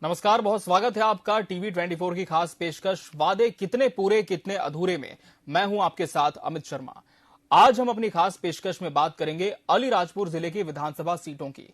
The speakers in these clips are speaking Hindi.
नमस्कार, बहुत स्वागत है आपका टीवी 24 की खास पेशकश वादे कितने पूरे कितने अधूरे में। मैं हूं आपके साथ अमित शर्मा। आज हम अपनी खास पेशकश में बात करेंगे अलीराजपुर जिले की विधानसभा सीटों की।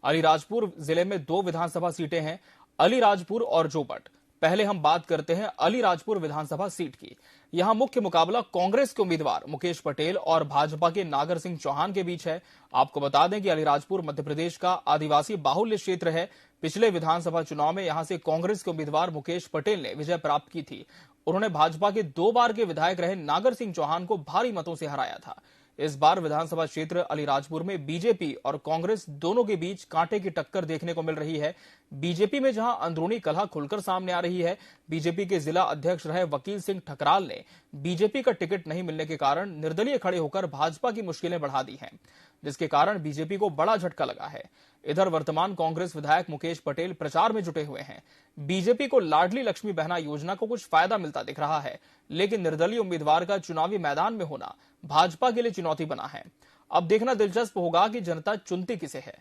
अलीराजपुर जिले में 2 विधानसभा सीटें हैं, अलीराजपुर और जोबट। पहले हम बात करते हैं अलीराजपुर विधानसभा सीट की। यहां मुख्य मुकाबला कांग्रेस के उम्मीदवार मुकेश पटेल और भाजपा के नागर सिंह चौहान के बीच है। आपको बता दें कि अलीराजपुर मध्य प्रदेश का आदिवासी बाहुल्य क्षेत्र है। पिछले विधानसभा चुनाव में यहां से कांग्रेस के उम्मीदवार मुकेश पटेल ने विजय प्राप्त की थी। उन्होंने भाजपा के 2 बार के विधायक रहे नागर सिंह चौहान को भारी मतों से हराया था। इस बार विधानसभा क्षेत्र अलीराजपुर में बीजेपी और कांग्रेस दोनों के बीच कांटे की टक्कर देखने को मिल रही है। बीजेपी में जहां अंदरूनी कलह खुलकर सामने आ रही है, बीजेपी के जिला अध्यक्ष रहे वकील सिंह ठकराल ने बीजेपी का टिकट नहीं मिलने के कारण निर्दलीय खड़े होकर भाजपा की मुश्किलें बढ़ा दी हैं, जिसके कारण बीजेपी को बड़ा झटका लगा है। इधर वर्तमान कांग्रेस विधायक मुकेश पटेल प्रचार में जुटे हुए हैं। बीजेपी को लाडली लक्ष्मी बहना योजना को कुछ फायदा मिलता दिख रहा है, लेकिन निर्दलीय उम्मीदवार का चुनावी मैदान में होना भाजपा के लिए चुनौती बना है। अब देखना दिलचस्प होगा कि जनता चुनती किसे है।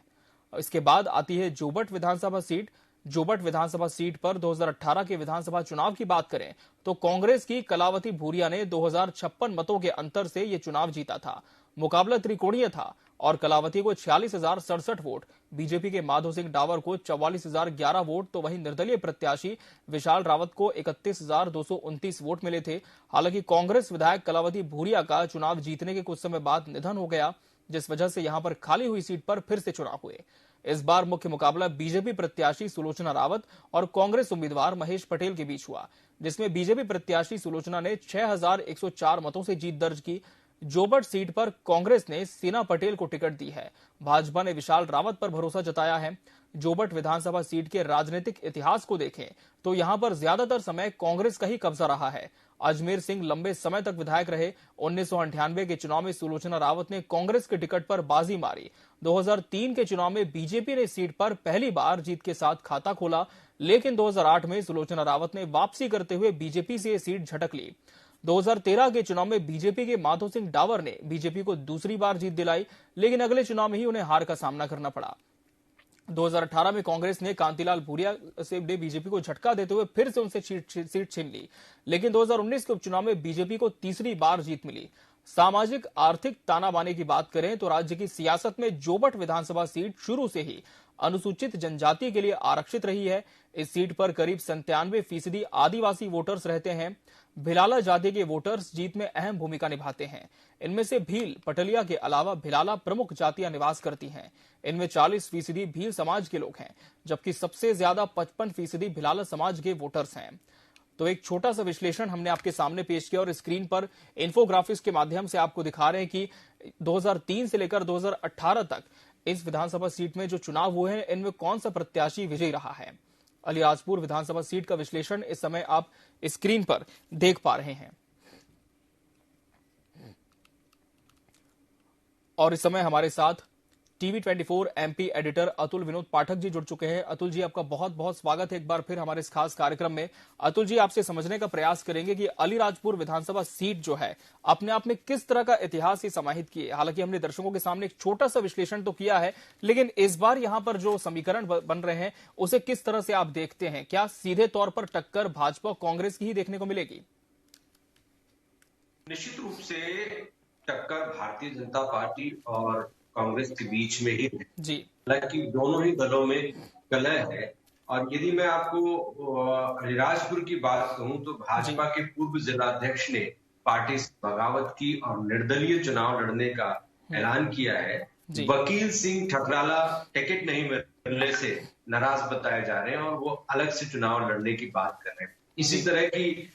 इसके बाद आती है जोबट विधानसभा सीट। जोबट विधानसभा सीट पर 2018 के विधानसभा चुनाव की बात करें तो कांग्रेस की कलावती भूरिया ने 2056 मतों के अंतर से यह चुनाव जीता था। मुकाबला त्रिकोणीय था और कलावती को 46,067 वोट, बीजेपी के माधो सिंह डावर को 44,011 वोट, तो वहीं निर्दलीय प्रत्याशी विशाल रावत को 31,229 वोट मिले थे। हालांकि कांग्रेस विधायक कलावती भूरिया का चुनाव जीतने के कुछ समय बाद निधन हो गया, जिस वजह से यहां पर खाली हुई सीट पर फिर से चुनाव हुए। इस बार मुख्य मुकाबला बीजेपी प्रत्याशी सुलोचना रावत और कांग्रेस उम्मीदवार महेश पटेल के बीच हुआ, जिसमें बीजेपी प्रत्याशी सुलोचना ने 6,104 मतों से जीत दर्ज की। जोबट सीट पर कांग्रेस ने सीना पटेल को टिकट दी है। भाजपा ने विशाल रावत पर भरोसा जताया है। जोबट विधानसभा सीट के राजनीतिक इतिहास को देखें तो यहां पर ज्यादातर समय कांग्रेस का ही कब्जा रहा है। अजमेर सिंह लंबे समय तक विधायक रहे। 1998 के चुनाव में सुलोचना रावत ने कांग्रेस के टिकट पर बाजी मारी। 2003 के चुनाव में बीजेपी ने सीट पर पहली बार जीत के साथ खाता खोला, लेकिन 2008 में सुलोचना रावत ने वापसी करते हुए बीजेपी से सीट झटक ली। 2013 के चुनाव में बीजेपी के माधो सिंह डावर ने बीजेपी को दूसरी बार जीत दिलाई, लेकिन अगले चुनाव में ही उन्हें हार का सामना करना पड़ा। 2018 में कांग्रेस ने कांतिलाल भूरिया से बीजेपी को झटका देते हुए फिर से उनसे सीट छीन ली, लेकिन 2019 के उपचुनाव में बीजेपी को तीसरी बार जीत मिली। सामाजिक आर्थिक तानाबाने की बात करें तो राज्य की सियासत में जोबट विधानसभा सीट शुरू से ही अनुसूचित जनजाति के लिए आरक्षित रही है। इस सीट पर करीब 97% आदिवासी वोटर्स रहते हैं। भिलाला जाति के वोटर्स जीत में अहम भूमिका निभाते हैं। इनमें से भील पटलिया के अलावा भिलाला प्रमुख जातियां निवास करती हैं। इनमें 40% भील समाज के लोग हैं, जबकि सबसे ज्यादा 55% भिलाला समाज के वोटर्स हैं। तो एक छोटा सा विश्लेषण हमने आपके सामने पेश किया और स्क्रीन पर इन्फोग्राफिक्स के माध्यम से आपको दिखा रहे हैं कि 2003 से लेकर 2018 तक इस विधानसभा सीट में जो चुनाव हुए हैं, इनमें कौन सा प्रत्याशी विजयी रहा है। अलीराजपुर विधानसभा सीट का विश्लेषण इस समय आप स्क्रीन पर देख पा रहे हैं। और इस समय हमारे साथ TV 24 MP editor Atul Vinod Pathak ji जुड़ चुके हैं। अतुल जी, आपका बहुत बहुत स्वागत है एक बार फिर हमारे इस खास कार्यक्रम में। अतुल जी, आपसे समझने का प्रयास करेंगे कि अलीराजपुर विधानसभा सीट जो है अपने आप में किस तरह का इतिहास ही समाहित किए। हालांकि हमने दर्शकों के सामने एक छोटा सा विश्लेषण तो किया है, लेकिन इस बार यहां पर जो समीकरण बन रहे हैं उसे किस तरह से आप देखते हैं? क्या सीधे तौर पर टक्कर भाजपा कांग्रेस की ही देखने को मिलेगी? निश्चित रूप से टक्कर भारतीय जनता पार्टी और कांग्रेस के बीच में ही जी, हालांकि दोनों ही दलों में कलह है। और यदि मैं आपको अलीराजपुर की बात कहूं तो भाजपा के पूर्व जिलाध्यक्ष ने पार्टी से बगावत की और निर्दलीय चुनाव लड़ने का ऐलान किया है। वकील सिंह ठकराला टिकट नहीं मिलने से नाराज बताए जा रहे हैं और वो अलग से चुनाव लड़ने की बात कर रहे हैं। इसी तरह की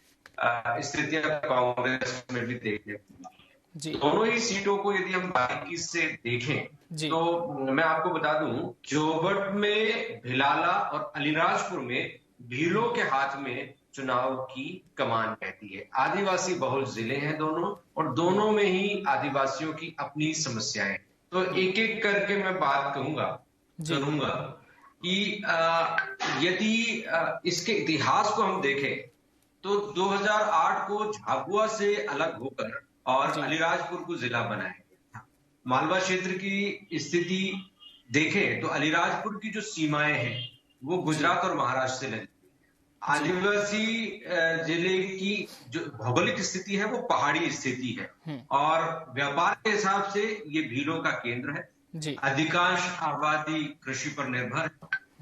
स्थितियां कांग्रेस में भी देखने को मिली। दोनों ही सीटों को यदि हम बारीकी से देखें तो मैं आपको बता दूं, जोबट में भिलाला और अलीराजपुर में भीलों के हाथ में चुनाव की कमान रहती है। आदिवासी बहुल जिले हैं दोनों, और दोनों में ही आदिवासियों की अपनी समस्याएं। तो एक एक करके मैं बात करूंगा कि यदि इसके इतिहास को हम देखें तो 2008 को झाबुआ से अलग होकर और अलीराजपुर को जिला बनाया गया था। मालवा क्षेत्र की स्थिति देखें तो अलीराजपुर की जो सीमाएं हैं वो गुजरात और महाराष्ट्र से लगी। आदिवासी जिले की जो भौगोलिक स्थिति है वो पहाड़ी स्थिति है और व्यापार के हिसाब से ये भीलों का केंद्र है। अधिकांश आबादी कृषि पर निर्भर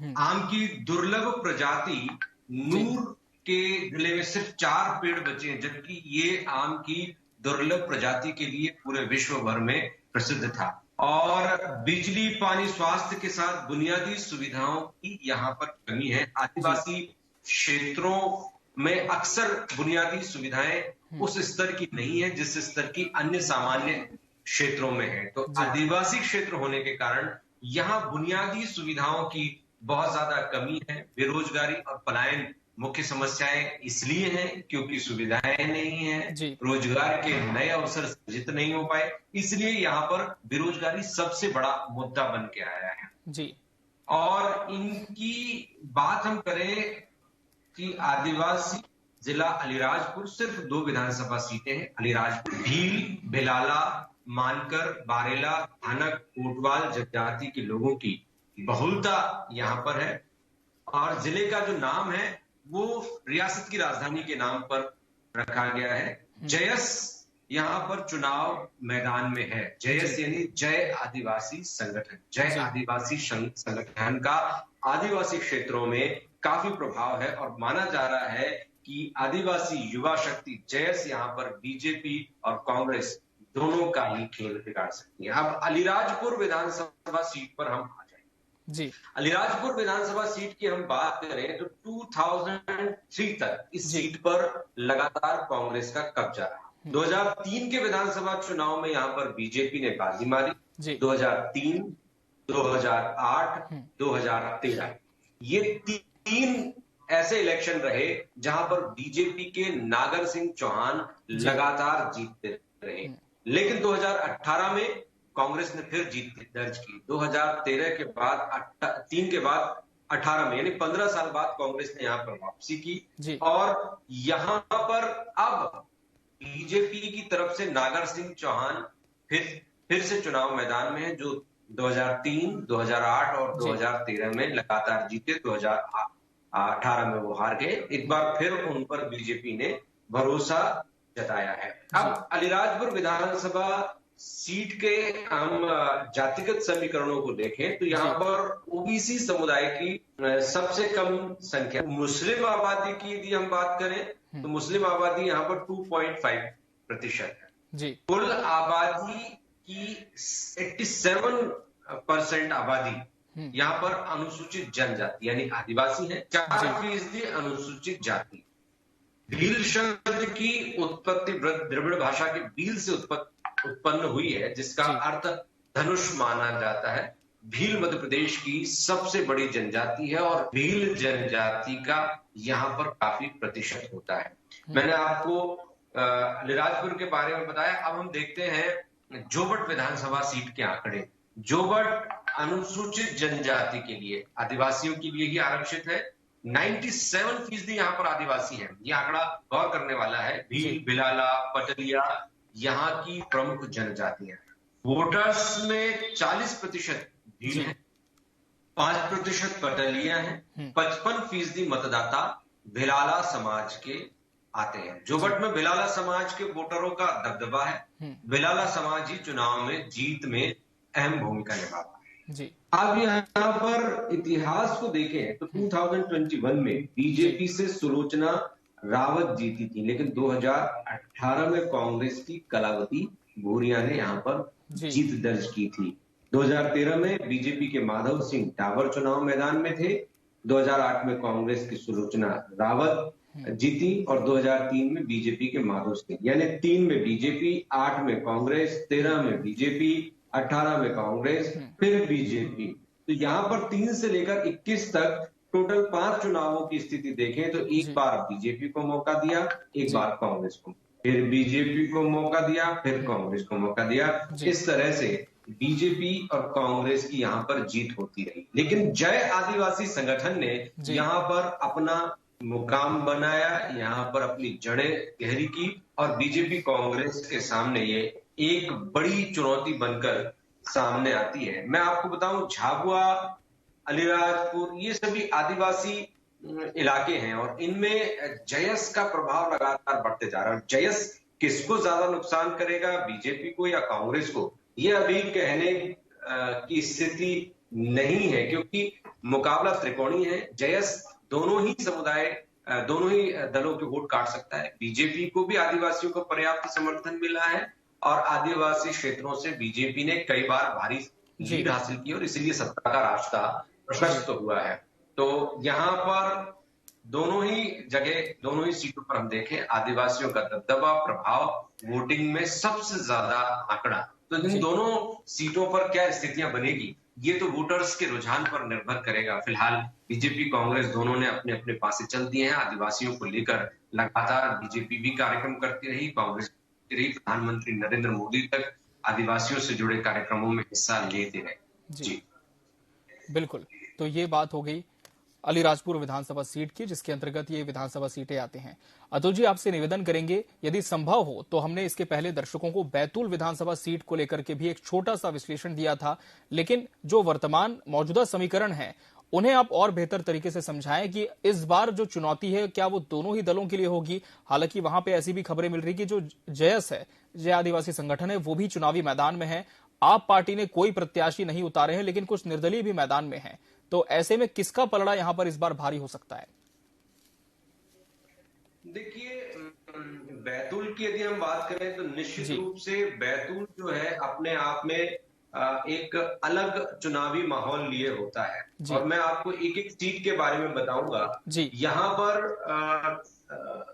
है। आम की दुर्लभ प्रजाति नूर के जिले में सिर्फ 4 पेड़ बचे हैं, जबकि ये आम की दुर्लभ प्रजाति के लिए पूरे विश्व भर में प्रसिद्ध था। और बिजली, पानी, स्वास्थ्य के साथ बुनियादी सुविधाओं की यहाँ पर कमी है। आदिवासी क्षेत्रों में अक्सर बुनियादी सुविधाएं उस स्तर की नहीं है जिस स्तर की अन्य सामान्य क्षेत्रों में है। तो आदिवासी क्षेत्र होने के कारण यहाँ बुनियादी सुविधाओं की बहुत ज्यादा कमी है। बेरोजगारी और पलायन मुख्य समस्याएं इसलिए हैं क्योंकि सुविधाएं नहीं है, रोजगार के नए अवसर सृजित नहीं हो पाए, इसलिए यहाँ पर बेरोजगारी सबसे बड़ा मुद्दा बन के आया है जी। और इनकी बात हम करें कि आदिवासी जिला अलीराजपुर सिर्फ 2 विधानसभा सीटें हैं। अलीराजपुर, भील, भिलाला, मानकर, बारेला, धानक, कोटवाल जनजाति के लोगों की बहुलता यहाँ पर है। और जिले का जो नाम है वो रियासत की राजधानी के नाम पर रखा गया है। जयस यहाँ पर चुनाव मैदान में है। जयस यानी जय आदिवासी संगठन। जय आदिवासी संगठन का आदिवासी क्षेत्रों में काफी प्रभाव है और माना जा रहा है कि आदिवासी युवा शक्ति जयस यहाँ पर बीजेपी और कांग्रेस दोनों का ही खेल बिगाड़ सकती है। अब अलीराजपुर विधानसभा सीट पर हम आ जाएंगे जी। अलीराजपुर विधानसभा सीट की हम बात करें तो 2003 तक इस सीट पर लगातार कांग्रेस का कब्जा रहा। 2003 के विधानसभा चुनाव में यहाँ पर बीजेपी ने बाजी मारी। 2003, 2008, 2013 ये 3 ऐसे इलेक्शन रहे जहां पर बीजेपी के नागर सिंह चौहान लगातार जीतते रहे। लेकिन 2018 में कांग्रेस ने फिर जीत दर्ज की। 2013 के बाद 3 के बाद 18 में यानी 15 साल बाद कांग्रेस ने यहाँ पर वापसी की और यहाँ पर अब बीजेपी की तरफ से नागर सिंह चौहान फिर से चुनाव मैदान में है, जो 2003, 2008 और 2013 में लगातार जीते। 2018 में वो हार गए। एक बार फिर उन पर बीजेपी ने भरोसा जताया है। अब अलीराजपुर विधानसभा सीट के हम जातिगत समीकरणों को देखें तो यहाँ पर ओबीसी समुदाय की सबसे कम संख्या। मुस्लिम आबादी की यदि हम बात करें तो मुस्लिम आबादी यहाँ पर 2.5% है। कुल आबादी की 87% आबादी यहाँ पर अनुसूचित जनजाति यानी आदिवासी है। 4% अनुसूचित जाति। भील शब्द की उत्पत्ति द्रविड़ भाषा के भील से उत्पन्न हुई है, जिसका अर्थ धनुष माना जाता है। भील मध्य प्रदेश की सबसे बड़ी जनजाति है और भील जनजाति का यहाँ पर काफी प्रतिशत होता है। मैंने आपको अलीराजपुर के बारे में बताया। अब हम देखते हैं जोबट विधानसभा सीट के आंकड़े। जोबट अनुसूचित जनजाति के लिए, आदिवासियों के लिए ही आरक्षित है। 97% यहाँ पर आदिवासी है। ये आंकड़ा गौर करने वाला है। भील, भिलाला, पटलिया यहाँ की प्रमुख जनजातियां। वोटर्स में 40% भील है, 5% पटलिया है, 55% मतदाता भिलाला समाज के आते हैं। जोबट में भिलाला समाज के वोटरों का दबदबा है। भिलाला समाज ही चुनाव में जीत में अहम भूमिका निभाता है जी। अब यहाँ पर इतिहास को देखें तो 2021 में बीजेपी से सुलोचना रावत जीती थी, लेकिन 2018 में कांग्रेस की कलावती भूरिया ने यहाँ पर जीत दर्ज की थी। 2013 में बीजेपी के माधव सिंह टावर चुनाव मैदान में थे। 2008 में कांग्रेस की सुलोचना रावत जीती और 2003 में बीजेपी के माधव सिंह, यानी 3 में बीजेपी, 8 में कांग्रेस, 13 में बीजेपी, 18 में कांग्रेस, फिर बीजेपी। तो यहाँ पर 3 से लेकर 21 तक टोटल 5 चुनावों की स्थिति देखें तो एक बार बीजेपी को मौका दिया, एक बार कांग्रेस को, फिर बीजेपी को मौका दिया, फिर कांग्रेस को मौका दिया। इस तरह से बीजेपी और कांग्रेस की यहाँ पर जीत होती रही। लेकिन जय आदिवासी संगठन ने यहाँ पर अपना मुकाम बनाया, यहाँ पर अपनी जड़ें गहरी की और बीजेपी कांग्रेस के सामने ये एक बड़ी चुनौती बनकर सामने आती है। मैं आपको बताऊं, झाबुआ अलीराजपुर, ये सभी आदिवासी इलाके हैं और इनमें जयस का प्रभाव लगातार बढ़ते जा रहा है। जयस किसको ज्यादा नुकसान करेगा, बीजेपी को या कांग्रेस को, ये अभी कहने की स्थिति नहीं है, क्योंकि मुकाबला त्रिकोणीय है। जयस दोनों ही समुदाय, दोनों ही दलों के वोट काट सकता है। बीजेपी को भी आदिवासियों को पर्याप्त समर्थन मिला है और आदिवासी क्षेत्रों से बीजेपी ने कई बार भारी लीड हासिल की और इसीलिए सत्ता का रास्ता प्रशस्त हुआ है। तो यहाँ पर दोनों ही जगह, दोनों ही सीटों पर हम देखें, आदिवासियों का दबदबा, प्रभाव, वोटिंग में सबसे ज्यादा आंकड़ा। तो इन दोनों सीटों पर क्या स्थितियां बनेगी, ये तो वोटर्स के रुझान पर निर्भर करेगा। फिलहाल बीजेपी कांग्रेस दोनों ने अपने अपने पासे चल दिए हैं। आदिवासियों को लेकर लगातार बीजेपी भी कार्यक्रम करती रही, कांग्रेस करती रही, प्रधानमंत्री नरेंद्र मोदी तक आदिवासियों से जुड़े कार्यक्रमों में हिस्सा लेते रहे। जी बिल्कुल। तो ये बात हो गई अलीराजपुर विधानसभा सीट की, जिसके अंतर्गत ये विधानसभा सीटें आते हैं। अतुल जी, आपसे निवेदन करेंगे, यदि संभव हो तो हमने इसके पहले दर्शकों को बैतूल विधानसभा सीट को लेकर के भी एक छोटा सा विश्लेषण दिया था, लेकिन जो वर्तमान मौजूदा समीकरण है उन्हें आप और बेहतर तरीके से समझाएं कि इस बार जो चुनौती है क्या वो दोनों ही दलों के लिए होगी। हालांकि वहां पे ऐसी भी खबरें मिल रही कि जो जयस है, जय आदिवासी संगठन है, वो भी चुनावी मैदान में है। आप पार्टी ने कोई प्रत्याशी नहीं उतारे हैं, लेकिन कुछ निर्दलीय भी मैदान में हैं। तो ऐसे में किसका पलड़ा यहां पर इस बार भारी हो सकता है? देखिए, बैतूल की यदि हम बात करें तो निश्चित रूप से बैतूल जो है अपने आप में एक अलग चुनावी माहौल लिए होता है और मैं आपको एक एक सीट के बारे में बताऊंगा। यहां पर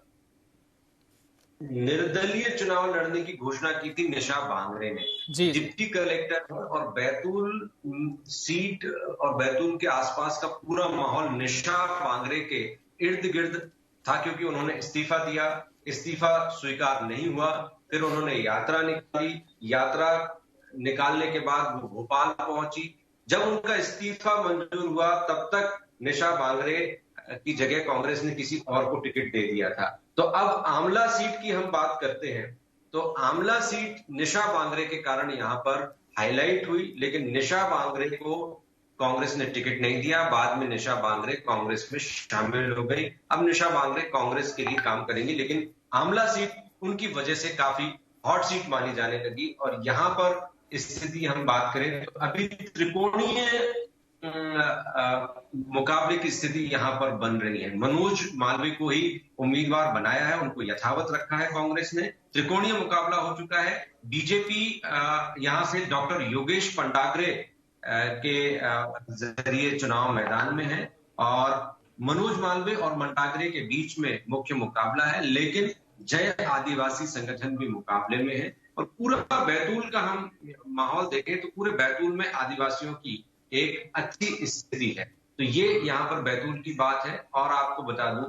निर्दलीय चुनाव लड़ने की घोषणा की थी निशा बांगरे ने, डिप्टी कलेक्टर, और बैतूल सीट और बैतूल के आसपास का पूरा माहौल निशा बांगरे के इर्द गिर्द था, क्योंकि उन्होंने इस्तीफा दिया, इस्तीफा स्वीकार नहीं हुआ, फिर उन्होंने यात्रा निकाली, यात्रा निकालने के बाद वो भोपाल पहुंची। जब उनका इस्तीफा मंजूर हुआ तब तक निशा बांगरे की जगह कांग्रेस ने किसी और को टिकट दे दिया था। तो अब आमला सीट की हम बात करते हैं, तो आमला सीट निशा बांगरे के कारण यहां पर हाईलाइट हुई, लेकिन निशा बांगरे को कांग्रेस ने टिकट नहीं दिया। बाद में निशा बांगरे कांग्रेस में शामिल हो गई। अब निशा बांगरे कांग्रेस के लिए काम करेंगी, लेकिन आमला सीट उनकी वजह से काफी हॉट सीट मानी जाने लगी। और यहां पर स्थिति हम बात करें तो अभी त्रिकोणीय मुकाबले की स्थिति यहां पर बन रही है। मनोज मालवीय को ही उम्मीदवार बनाया है, उनको यथावत रखा है कांग्रेस ने। त्रिकोणीय मुकाबला हो चुका है। बीजेपी यहां से डॉक्टर योगेश पंडाग्रे के जरिए चुनाव मैदान में है और मनोज मालवीय और मंडाग्रे के बीच में मुख्य मुकाबला है, लेकिन जय आदिवासी संगठन भी मुकाबले में है। और पूरा बैतूल का हम माहौल देखें तो पूरे बैतूल में आदिवासियों की एक अच्छी स्थिति है। तो ये यहां पर बैतूल की बात है। और आपको बता दूं,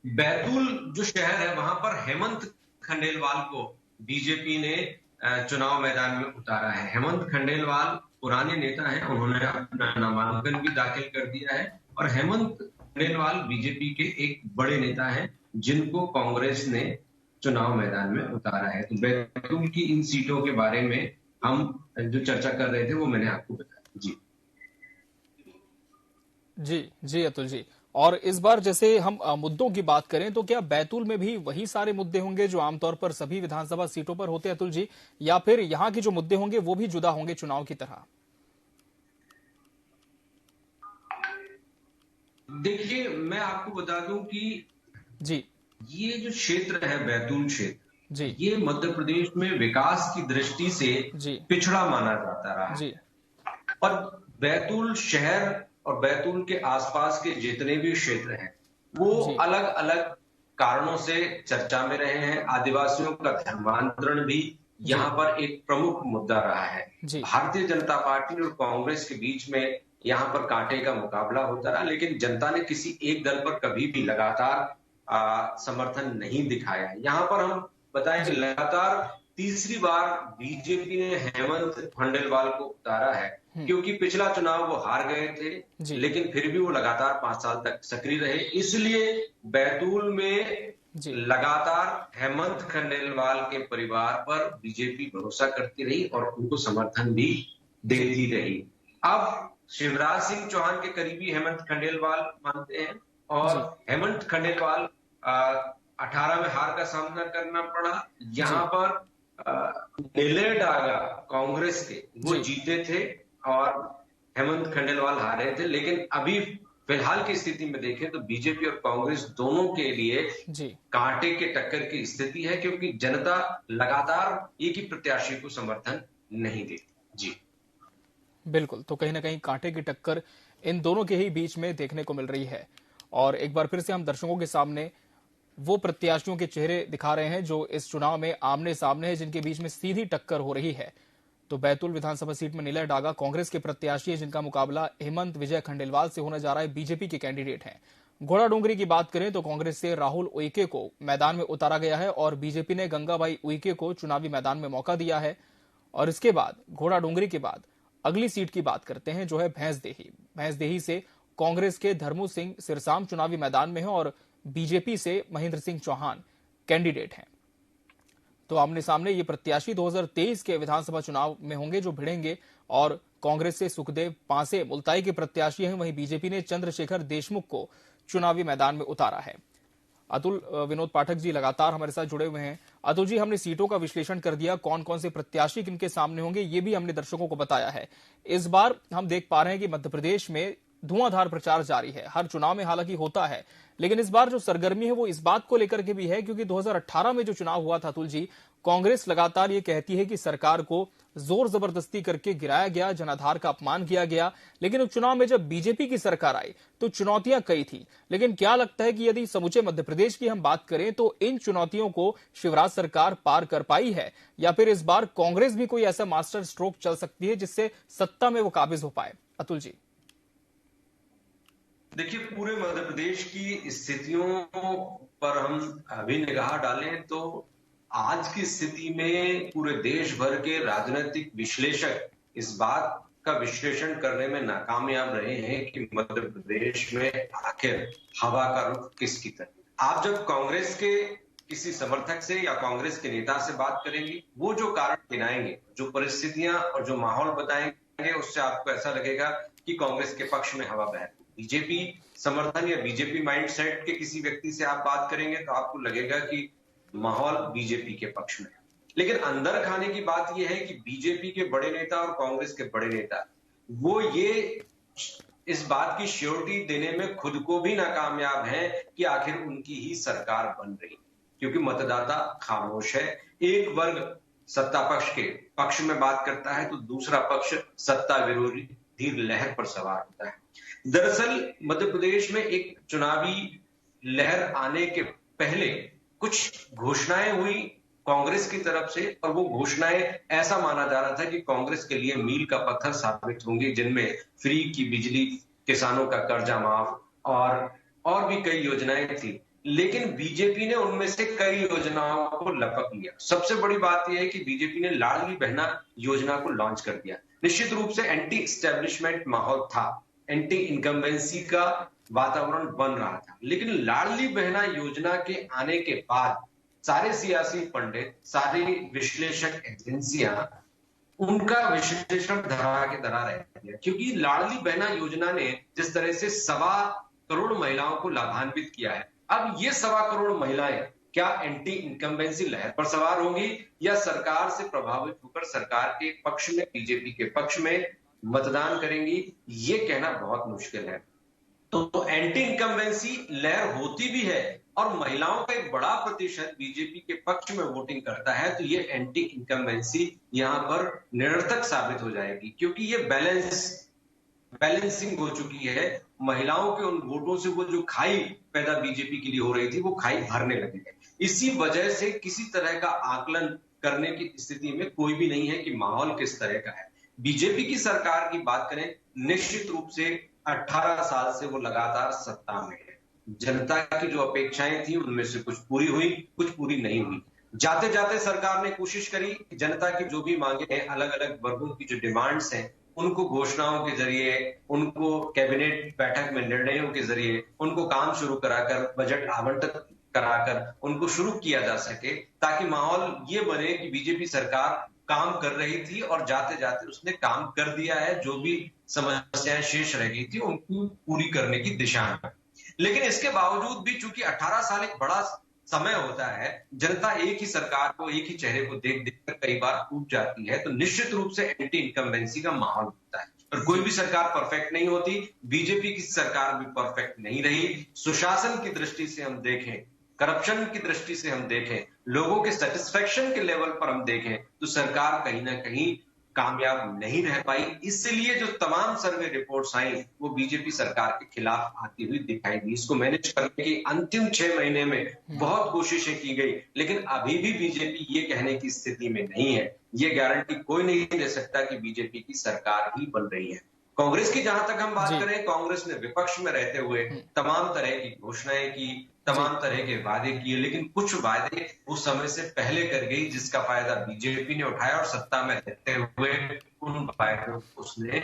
बैतूल जो शहर है वहां पर हेमंत खंडेलवाल को बीजेपी ने चुनाव मैदान में उतारा है। हेमंत खंडेलवाल पुराने नेता हैं, उन्होंने अपना नामांकन भी दाखिल कर दिया है और हेमंत खंडेलवाल बीजेपी के एक बड़े नेता हैं जिनको कांग्रेस ने चुनाव मैदान में उतारा है। तो बैतूल की इन सीटों के बारे में हम जो चर्चा कर रहे थे वो मैंने आपको बताया। जी अतुल जी। और इस बार जैसे हम मुद्दों की बात करें तो क्या बैतूल में भी वही सारे मुद्दे होंगे जो आमतौर पर सभी विधानसभा सीटों पर होते हैं अतुल जी, या फिर यहाँ के जो मुद्दे होंगे वो भी जुदा होंगे चुनाव की तरह? देखिए, मैं आपको बता दूं कि ये जो क्षेत्र है बैतूल क्षेत्र, ये मध्य प्रदेश में विकास की दृष्टि से पिछड़ा माना जाता रहा है। और बैतूल शहर और बैतूल के आसपास के जितने भी क्षेत्र हैं वो अलग अलग कारणों से चर्चा में रहे हैं। आदिवासियों का धर्मांतरण भी यहाँ पर एक प्रमुख मुद्दा रहा है। भारतीय जनता पार्टी और कांग्रेस के बीच में यहाँ पर कांटे का मुकाबला होता रहा, लेकिन जनता ने किसी एक दल पर कभी भी लगातार समर्थन नहीं दिखाया है। यहाँ पर हम बताएं कि लगातार तीसरी बार बीजेपी ने हेमंत खंडेलवाल को उतारा है, क्योंकि पिछला चुनाव वो हार गए थे, लेकिन फिर भी वो लगातार 5 साल तक सक्रिय रहे। इसलिए बैतूल में लगातार हेमंत खंडेलवाल के परिवार पर बीजेपी भरोसा करती रही और उनको समर्थन भी देती रही। अब शिवराज सिंह चौहान के करीबी हेमंत खंडेलवाल मानते हैं और जी हेमंत खंडेलवाल 18 में हार का सामना करना पड़ा। जी यहाँ पर निलय डागा कांग्रेस के वो जी जीते थे और हेमंत खंडेलवाल हारे थे। लेकिन अभी फिलहाल की स्थिति में देखें तो बीजेपी और कांग्रेस दोनों के लिए जी कांटे के टक्कर की स्थिति है, क्योंकि जनता लगातार एक ही प्रत्याशी को समर्थन नहीं देती। जी बिल्कुल। तो कहीं ना कहीं कांटे की टक्कर इन दोनों के ही बीच में देखने को मिल रही है। और एक बार फिर से हम दर्शकों के सामने वो प्रत्याशियों के चेहरे दिखा रहे हैं जो इस चुनाव में आमने सामने है, जिनके बीच में सीधी टक्कर हो रही है। तो बैतूल विधानसभा सीट में निलय डागा कांग्रेस के प्रत्याशी है, जिनका मुकाबला हेमंत विजय खंडेलवाल से होने जा रहा है, बीजेपी के कैंडिडेट हैं। घोड़ाडोंगरी की बात करें तो कांग्रेस से राहुल उइके को मैदान में उतारा गया है और बीजेपी ने गंगाबाई उइके को चुनावी मैदान में मौका दिया है। और इसके बाद घोड़ाडोंगरी के बाद अगली सीट की बात करते हैं, जो है भैंसदेही। भैंसदेही से कांग्रेस के धर्मू सिंह सिरसाम चुनावी मैदान में हैं और बीजेपी से महेंद्र सिंह चौहान कैंडिडेट हैं। तो आमने सामने ये प्रत्याशी 2023 के विधानसभा चुनाव में होंगे, जो भिड़ेंगे। और कांग्रेस से सुखदेव पांसे मुल्ताई के प्रत्याशी हैं, वहीं बीजेपी ने चंद्रशेखर देशमुख को चुनावी मैदान में उतारा है। अतुल विनोद पाठक जी लगातार हमारे साथ जुड़े हुए हैं। अतुल जी, हमने सीटों का विश्लेषण कर दिया, कौन कौन से प्रत्याशी किनके सामने होंगे ये भी हमने दर्शकों को बताया है। इस बार हम देख पा रहे हैं कि मध्य प्रदेश में धुआंधार प्रचार जारी है। हर चुनाव में हालांकि होता है, लेकिन इस बार जो सरगर्मी है वो इस बात को लेकर के भी है, क्योंकि 2018 में जो चुनाव हुआ था अतुल जी, कांग्रेस लगातार ये कहती है कि सरकार को जोर जबरदस्ती करके गिराया गया, जनाधार का अपमान किया गया। लेकिन उपचुनाव में जब बीजेपी की सरकार आई तो चुनौतियां कई थी। लेकिन क्या लगता है कि यदि समूचे मध्य प्रदेश की हम बात करें तो इन चुनौतियों को शिवराज सरकार पार कर पाई है, या फिर इस बार कांग्रेस भी कोई ऐसा मास्टर स्ट्रोक चल सकती है जिससे सत्ता में वो काबिज हो पाए? अतुल जी देखिए, पूरे मध्य प्रदेश की स्थितियों पर हम अभी निगाह डालें तो आज की स्थिति में पूरे देश भर के राजनीतिक विश्लेषक इस बात का विश्लेषण करने में नाकामयाब रहे हैं कि मध्य प्रदेश में आखिर हवा का रुख किसकी तरफ। आप जब कांग्रेस के किसी समर्थक से या कांग्रेस के नेता से बात करेंगे, वो जो कारण गिनाएंगे, जो परिस्थितियां और जो माहौल बताएंगे, उससे आपको ऐसा लगेगा कि कांग्रेस के पक्ष में हवा बह। बीजेपी समर्थन या बीजेपी माइंडसेट के किसी व्यक्ति से आप बात करेंगे तो आपको लगेगा कि माहौल बीजेपी के पक्ष में है। लेकिन अंदर खाने की बात यह है कि बीजेपी के बड़े नेता और कांग्रेस के बड़े नेता वो ये इस बात की श्योरिटी देने में खुद को भी नाकामयाब हैं कि आखिर उनकी ही सरकार बन रही, क्योंकि मतदाता खामोश है। एक वर्ग सत्ता पक्ष के पक्ष में बात करता है तो दूसरा पक्ष सत्ता विरोधी लहर पर सवार होता है। दरअसल मध्य प्रदेश में एक चुनावी लहर आने के पहले कुछ घोषणाएं हुई कांग्रेस की तरफ से, और वो घोषणाएं ऐसा माना जा रहा था कि कांग्रेस के लिए मील का पत्थर साबित होंगी, जिनमें फ्री की बिजली, किसानों का कर्जा माफ और भी कई योजनाएं थी। लेकिन बीजेपी ने उनमें से कई योजनाओं को लपक लिया। सबसे बड़ी बात यह है कि बीजेपी ने लाडली बहना योजना को लॉन्च कर दिया। निश्चित रूप से एंटी एस्टेब्लिशमेंट माहौल था, एंटी इनकम्बेंसी का वातावरण बन रहा था। लेकिन लाडली बहना योजना के आने के बाद सारे सियासी पंडित, सारे विश्लेषक एजेंसियां उनका विश्लेषण धरा के धरा रह गया, क्योंकि लाडली बहना योजना ने जिस तरह से 1.25 करोड़ महिलाओं को लाभान्वित किया है, अब ये 1.25 करोड़ महिलाएं क्या एंटी इनकम्बेंसी लहर पर सवार होंगी या सरकार से प्रभावित होकर सरकार के पक्ष में, बीजेपी के पक्ष में मतदान करेंगी, ये कहना बहुत मुश्किल है। तो एंटी इनकम्बेंसी लहर होती भी है और महिलाओं का एक बड़ा प्रतिशत बीजेपी के पक्ष में वोटिंग करता है, तो ये एंटी इनकम्बेंसी यहां पर निरर्थक साबित हो जाएगी, क्योंकि ये बैलेंसिंग हो चुकी है। महिलाओं के उन वोटों से वो जो खाई पैदा बीजेपी के लिए हो रही थी, वो खाई भरने लगी है। इसी वजह से किसी तरह का आकलन करने की स्थिति में कोई भी नहीं है कि माहौल किस तरह का है। बीजेपी की सरकार की बात करें, निश्चित रूप से 18 साल से वो लगातार सत्ता में है। जनता की जो अपेक्षाएं थी उनमें से कुछ पूरी हुई, कुछ पूरी नहीं हुई। जाते जाते सरकार ने कोशिश करी जनता की जो भी मांगे हैं, अलग अलग वर्गों की जो डिमांड्स हैं, उनको घोषणाओं के जरिए, उनको कैबिनेट बैठक में निर्णयों के जरिए, उनको काम शुरू कराकर, बजट आवंटित कराकर उनको शुरू किया जा सके, ताकि माहौल ये बने कि बीजेपी सरकार काम कर रही थी और जाते जाते उसने काम कर दिया है। जो भी समस्याएं शेष रह गई थी उनको पूरी करने की दिशा में। लेकिन इसके बावजूद भी चूंकि 18 साल एक बड़ा समय होता है, जनता एक ही सरकार को, एक ही चेहरे को देख देख कर कई बार ऊब जाती है, तो निश्चित रूप से एंटी इनकम्बेंसी का माहौल होता है। और कोई भी सरकार परफेक्ट नहीं होती, बीजेपी की सरकार भी परफेक्ट नहीं रही। सुशासन की दृष्टि से हम देखें, करप्शन की दृष्टि से हम देखें, लोगों के सेटिस्फेक्शन के लेवल पर हम देखें, तो सरकार कहीं ना कहीं कामयाब नहीं रह पाई। इसलिए जो तमाम सर्वे रिपोर्ट्स आई वो बीजेपी सरकार के खिलाफ आती हुई दिखाई दी। इसको मैनेज करने की अंतिम 6 महीने में बहुत कोशिशें की गई, लेकिन अभी भी बीजेपी ये कहने की स्थिति में नहीं है। ये गारंटी कोई नहीं दे सकता कि बीजेपी की सरकार ही बन रही है। कांग्रेस की जहां तक हम बात करें, कांग्रेस ने विपक्ष में रहते हुए तमाम तरह की घोषणाएं की, तमाम तरह के वादे किए, लेकिन कुछ वादे उस समय से पहले कर गई जिसका फायदा बीजेपी ने उठाया और सत्ता में रहते हुए उन वादों को उसने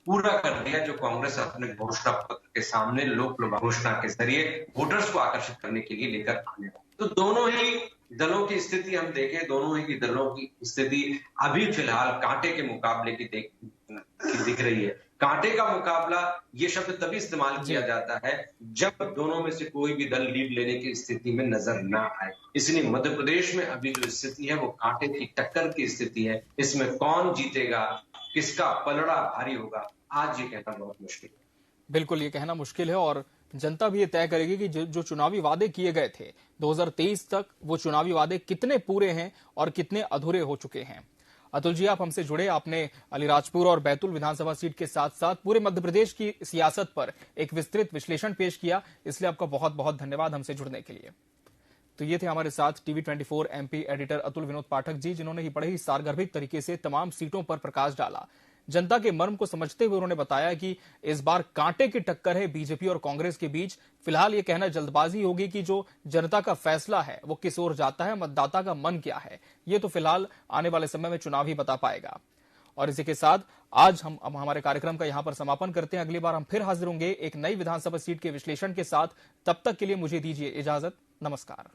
पूरा कर दिया जो कांग्रेस अपने घोषणा पत्र के सामने लोक घोषणा के जरिए वोटर्स को आकर्षित करने के लिए लेकर आने वाले। तो दोनों ही दलों की स्थिति हम देखें, दोनों ही दलों की स्थिति अभी फिलहाल कांटे के मुकाबले की दिख रही है। कांटे का मुकाबला ये शब्द तभी इस्तेमाल किया जाता है जब दोनों में से कोई भी दल लीड लेने की स्थिति में नजर ना आए। इसलिए मध्य प्रदेश में अभी जो स्थिति है वो कांटे की टक्कर की स्थिति है। इसमें कौन जीतेगा, किसका पलड़ा भारी होगा, आज ये कहना बहुत मुश्किल है। बिल्कुल, ये कहना मुश्किल है और जनता भी ये तय करेगी कि जो चुनावी वादे किए गए थे 2023 तक, वो चुनावी वादे कितने पूरे हैं और कितने अधूरे हो चुके हैं। अतुल जी, आप हमसे जुड़े, आपने अलीराजपुर और बैतूल विधानसभा सीट के साथ साथ पूरे मध्य प्रदेश की सियासत पर एक विस्तृत विश्लेषण पेश किया, इसलिए आपका बहुत बहुत धन्यवाद हमसे जुड़ने के लिए। तो ये थे हमारे साथ TV 24 MP editor Atul Vinod Pathak ji, जिन्होंने ही बड़े ही सारगर्भिक तरीके से तमाम सीटों पर प्रकाश डाला। जनता के मर्म को समझते हुए उन्होंने बताया कि इस बार कांटे की टक्कर है बीजेपी और कांग्रेस के बीच। फिलहाल ये कहना जल्दबाजी होगी कि जो जनता का फैसला है वो किस ओर जाता है, मतदाता का मन क्या है, ये तो फिलहाल आने वाले समय में चुनाव ही बता पाएगा। और इसी के साथ आज हम हमारे कार्यक्रम का यहां पर समापन करते हैं। अगली बार हम फिर हाजिर होंगे एक नई विधानसभा सीट के विश्लेषण के साथ। तब तक के लिए मुझे दीजिए इजाजत। नमस्कार।